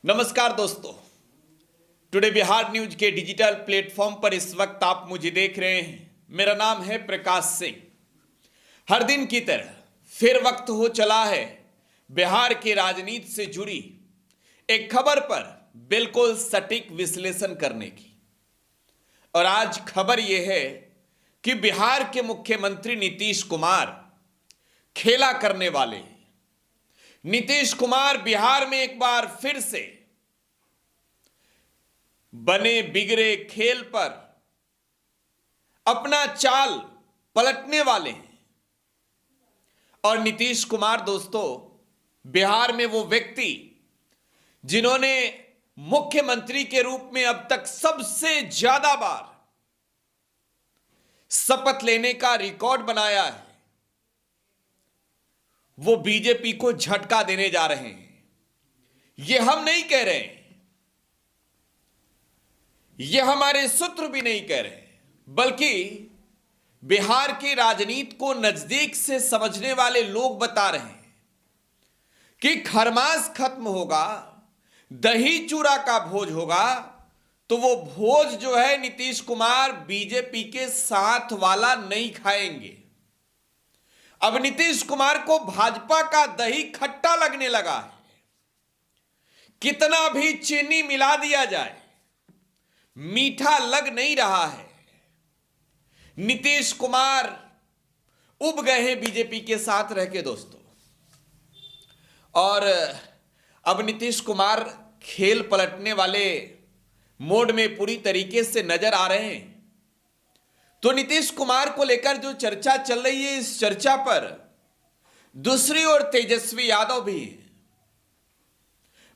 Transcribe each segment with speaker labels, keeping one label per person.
Speaker 1: नमस्कार दोस्तों, today Bihar news के डिजिटल प्लेटफॉर्म पर इस वक्त आप मुझे देख रहे हैं। मेरा नाम है प्रकाश सिंह। हर दिन की तरह फिर वक्त हो चला है बिहार की राजनीति से जुड़ी एक खबर पर बिल्कुल सटीक विश्लेषण करने की। और आज खबर यह है कि बिहार के मुख्यमंत्री नीतीश कुमार खेला करने वाले हैं। नीतीश कुमार बिहार में एक बार फिर से बने बिगड़े खेल पर अपना चाल पलटने वाले हैं। और नीतीश कुमार दोस्तों, बिहार में वो व्यक्ति जिन्होंने मुख्यमंत्री के रूप में अब तक सबसे ज्यादा बार शपथ लेने का रिकॉर्ड बनाया है, वो बीजेपी को झटका देने जा रहे हैं। ये हम नहीं कह रहे हैं, ये हमारे सूत्र भी नहीं कह रहे, बल्कि बिहार की राजनीति को नजदीक से समझने वाले लोग बता रहे हैं कि खरमास खत्म होगा, दही चूड़ा का भोज होगा, तो वो भोज जो है नीतीश कुमार बीजेपी के साथ वाला नहीं खाएंगे। अब नीतीश कुमार को भाजपा का दही खट्टा लगने लगा है। कितना भी चीनी मिला दिया जाए, मीठा लग नहीं रहा है। नीतीश कुमार उब गए हैं बीजेपी के साथ रह के दोस्तों। और अब नीतीश कुमार खेल पलटने वाले मोड में पूरी तरीके से नजर आ रहे हैं। तो नीतीश कुमार को लेकर जो चर्चा चल रही है, इस चर्चा पर दूसरी ओर तेजस्वी यादव भी है।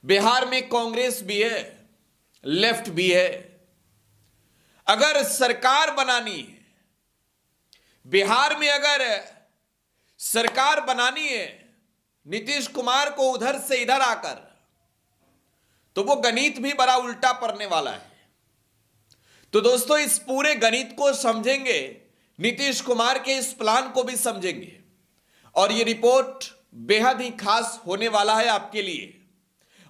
Speaker 1: बिहार में कांग्रेस भी है, लेफ्ट भी है। अगर सरकार बनानी है बिहार में, अगर सरकार बनानी है नीतीश कुमार को उधर से इधर आकर, तो वो गणित भी बड़ा उल्टा पड़ने वाला है। तो दोस्तों, इस पूरे गणित को समझेंगे, नीतीश कुमार के इस प्लान को भी समझेंगे, और ये रिपोर्ट बेहद ही खास होने वाला है आपके लिए।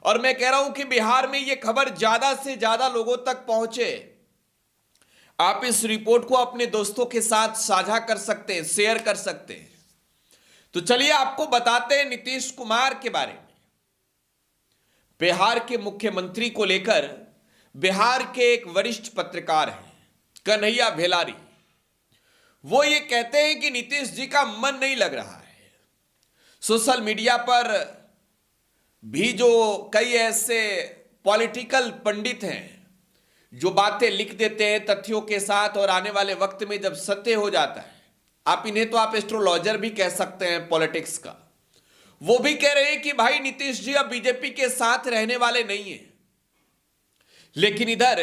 Speaker 1: और मैं कह रहा हूं कि बिहार में ये खबर ज्यादा से ज्यादा लोगों तक पहुंचे। आप इस रिपोर्ट को अपने दोस्तों के साथ साझा कर सकते हैं, शेयर कर सकते हैं। तो चलिए आपको बताते हैं नीतीश कुमार के बारे में। बिहार के मुख्यमंत्री को लेकर बिहार के एक वरिष्ठ पत्रकार हैं कन्हैया भेलारी। वो ये कहते हैं कि नीतीश जी का मन नहीं लग रहा है। सोशल मीडिया पर भी जो कई ऐसे पॉलिटिकल पंडित हैं जो बातें लिख देते हैं तथ्यों के साथ, और आने वाले वक्त में जब सत्य हो जाता है, आप इन्हें तो आप एस्ट्रोलॉजर भी कह सकते हैं पॉलिटिक्स का, वो भी कह रहे हैं कि भाई नीतीश जी अब बीजेपी के साथ रहने वाले नहीं है। लेकिन इधर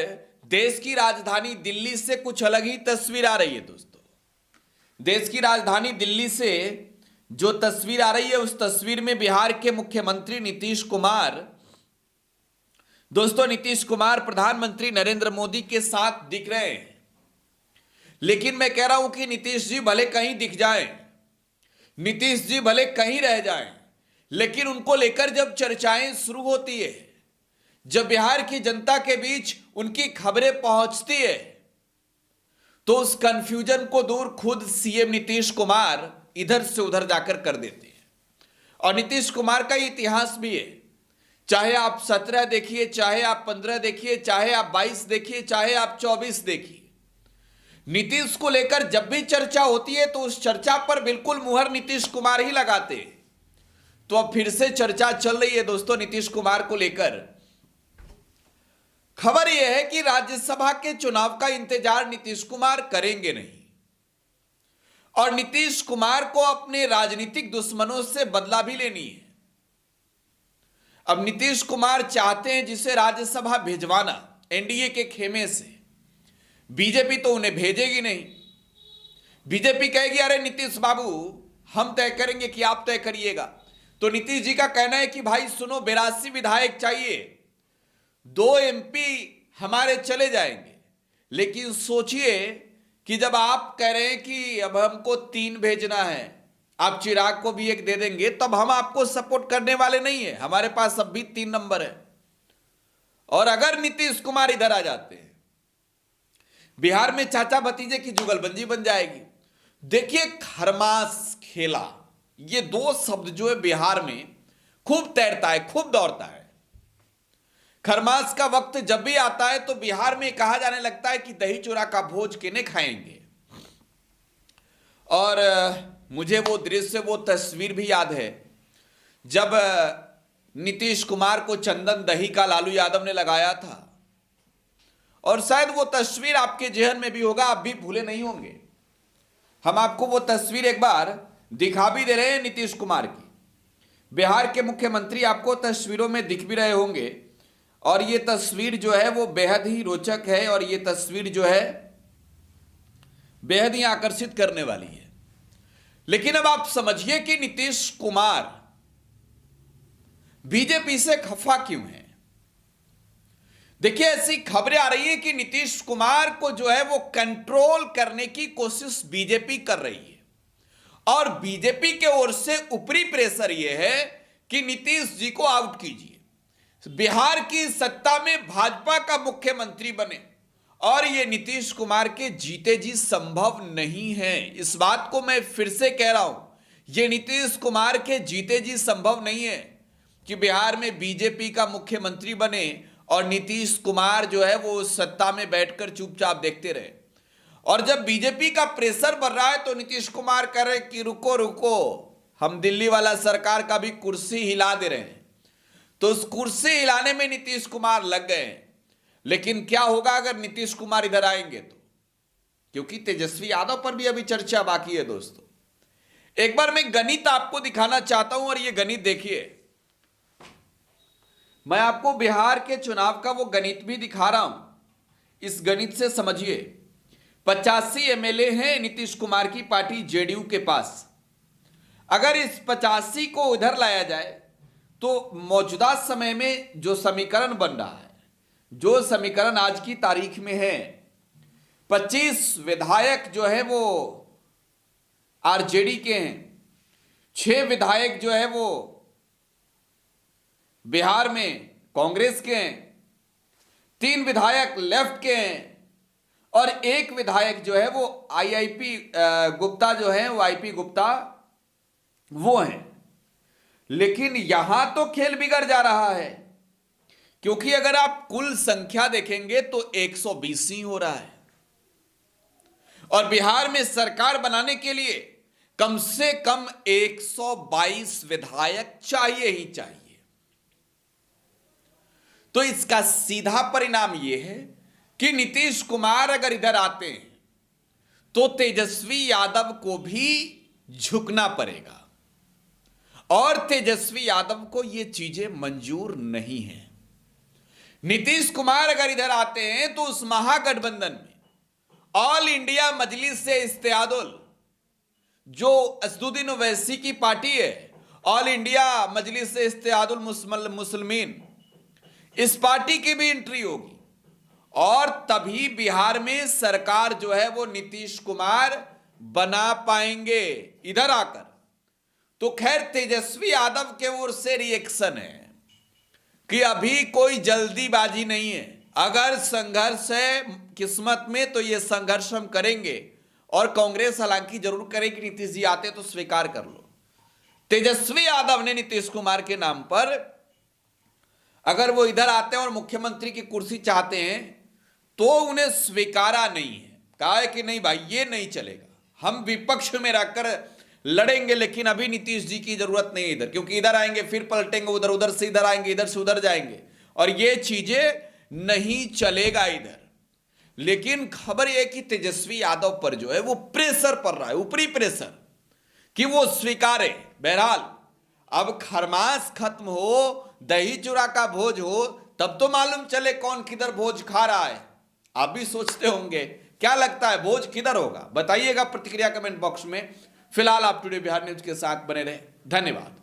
Speaker 1: देश की राजधानी दिल्ली से कुछ अलग ही तस्वीर आ रही है दोस्तों। देश की राजधानी दिल्ली से जो तस्वीर आ रही है, उस तस्वीर में बिहार के मुख्यमंत्री नीतीश कुमार, दोस्तों नीतीश कुमार प्रधानमंत्री नरेंद्र मोदी के साथ दिख रहे हैं। लेकिन मैं कह रहा हूं कि नीतीश जी भले कहीं दिख जाएं, नीतीश जी भले कहीं रह जाएं, लेकिन उनको लेकर जब चर्चाएं शुरू होती है, जब बिहार की जनता के बीच उनकी खबरें पहुंचती है, तो उस कंफ्यूजन को दूर खुद सीएम नीतीश कुमार इधर से उधर जाकर कर देते हैं। और नीतीश कुमार का इतिहास भी है, चाहे आप 17 देखिए, चाहे आप 15 देखिए, चाहे आप 22 देखिए, चाहे आप 24 देखिए, नीतीश को लेकर जब भी चर्चा होती है तो उस चर्चा पर बिल्कुल मुहर नीतीश कुमार ही लगाते हैं। तो अब फिर से चर्चा चल रही है दोस्तों नीतीश कुमार को लेकर। खबर यह है कि राज्यसभा के चुनाव का इंतजार नीतीश कुमार करेंगे नहीं, और नीतीश कुमार को अपने राजनीतिक दुश्मनों से बदला भी लेनी है। अब नीतीश कुमार चाहते हैं जिसे राज्यसभा भिजवाना एनडीए के खेमे से। बीजेपी तो उन्हें भेजेगी नहीं। बीजेपी कहेगी अरे नीतीश बाबू हम तय करेंगे कि आप तय करिएगा। तो नीतीश जी का कहना है कि भाई सुनो, 82 विधायक चाहिए, 2 एमपी हमारे चले जाएंगे। लेकिन सोचिए कि जब आप कह रहे हैं कि अब हमको 3 भेजना है, आप चिराग को भी 1 दे देंगे, तब हम आपको सपोर्ट करने वाले नहीं है, हमारे पास अब भी 3 नंबर है। और अगर नीतीश कुमार इधर आ जाते हैं, बिहार में चाचा भतीजे की जुगलबंदी बन जाएगी। देखिए, खरमास खेला, ये दो शब्द जो है बिहार में खूब तैरता है, खूब दौड़ता है। खरमास का वक्त जब भी आता है तो बिहार में कहा जाने लगता है कि दही चूड़ा का भोज किने खाएंगे। और मुझे वो दृश्य, वो तस्वीर भी याद है जब नीतीश कुमार को चंदन दही का लालू यादव ने लगाया था, और शायद वो तस्वीर आपके जेहन में भी होगा, आप भी भूले नहीं होंगे। हम आपको वो तस्वीर एक बार दिखा भी दे रहे हैं नीतीश कुमार की। बिहार के मुख्यमंत्री आपको तस्वीरों में दिख भी रहे होंगे, और ये तस्वीर जो है वो बेहद ही रोचक है, और ये तस्वीर जो है बेहद ही आकर्षित करने वाली है। लेकिन अब आप समझिए कि नीतीश कुमार बीजेपी से खफा क्यों है। देखिए, ऐसी खबरें आ रही है कि नीतीश कुमार को जो है वो कंट्रोल करने की कोशिश बीजेपी कर रही है, और बीजेपी के ओर से ऊपरी प्रेशर यह है कि नीतीश जी को आउट कीजिए, बिहार की सत्ता में भाजपा का मुख्यमंत्री बने। और यह नीतीश कुमार के जीते जी संभव नहीं है। इस बात को मैं फिर से कह रहा हूं, यह नीतीश कुमार के जीते जी संभव नहीं है कि बिहार में बीजेपी का मुख्यमंत्री बने और नीतीश कुमार जो है वो सत्ता में बैठकर चुपचाप देखते रहे। और जब बीजेपी का प्रेशर बढ़ रहा है तो नीतीश कुमार कह रहे कि रुको रुको, हम दिल्ली वाला सरकार का भी कुर्सी हिला दे रहे हैं। तो उस कुर्सी हिलाने में नीतीश कुमार लग गए। लेकिन क्या होगा अगर नीतीश कुमार इधर आएंगे तो, क्योंकि तेजस्वी यादव पर भी अभी चर्चा बाकी है। दोस्तों, एक बार मैं गणित आपको दिखाना चाहता हूं, और यह गणित देखिए, मैं आपको बिहार के चुनाव का वो गणित भी दिखा रहा हूं। इस गणित से समझिए, 85 एमएलए हैं नीतीश कुमार की पार्टी जेडीयू के पास। अगर इस 85 को इधर लाया जाए तो मौजूदा समय में जो समीकरण बन रहा है, जो समीकरण आज की तारीख में है, 25 विधायक जो है वो आरजेडी के हैं, 6 विधायक जो है वो बिहार में कांग्रेस के हैं, 3 विधायक लेफ्ट के हैं, और 1 विधायक जो है वो आईआईपी गुप्ता जो है वो आईपी गुप्ता वो हैं। लेकिन यहां तो खेल बिगड़ जा रहा है, क्योंकि अगर आप कुल संख्या देखेंगे तो 120 ही हो रहा है, और बिहार में सरकार बनाने के लिए कम से कम 122 विधायक चाहिए ही चाहिए। तो इसका सीधा परिणाम यह है कि नीतीश कुमार अगर इधर आते हैं तो तेजस्वी यादव को भी झुकना पड़ेगा, और तेजस्वी यादव को ये चीजें मंजूर नहीं है। नीतीश कुमार अगर इधर आते हैं तो उस महागठबंधन में ऑल इंडिया मजलिस से इत्तेहादुल, जो असदुद्दीन ओवैसी की पार्टी है, ऑल इंडिया मजलिस से इत्तेहादुल मुस्लिमीन, इस पार्टी की भी एंट्री होगी, और तभी बिहार में सरकार जो है वो नीतीश कुमार बना पाएंगे इधर आकर। तो खैर, तेजस्वी यादव के ओर से रिएक्शन है कि अभी कोई जल्दीबाजी नहीं है। अगर संघर्ष है किस्मत में तो ये संघर्ष हम करेंगे, और कांग्रेस हालांकि जरूर करेगी, नीतीश जी आते तो स्वीकार कर लो। तेजस्वी यादव ने नीतीश कुमार के नाम पर, अगर वो इधर आते हैं और मुख्यमंत्री की कुर्सी चाहते हैं तो उन्हें स्वीकारा नहीं है। कहा है कि नहीं भाई, ये नहीं चलेगा, हम विपक्ष में रहकर लड़ेंगे, लेकिन अभी नीतीश जी की जरूरत नहीं इधर, क्योंकि इधर आएंगे फिर पलटेंगे, उधर, उधर से इधर आएंगे, इधर से उधर जाएंगे, और ये चीजें नहीं चलेगा इधर। लेकिन खबर यह कि तेजस्वी यादव पर जो है वो प्रेशर पड़ रहा है, ऊपरी प्रेशर, कि वो स्वीकारे। बहरहाल, अब खरमास खत्म हो, दही चूड़ा का भोज हो, तब तो मालूम चले कौन किधर भोज खा रहा है। आप भी सोचते होंगे, क्या लगता है भोज किधर होगा? बताइएगा प्रतिक्रिया कमेंट बॉक्स में। फिलहाल आप टुडे बिहार न्यूज के साथ बने रहे। धन्यवाद।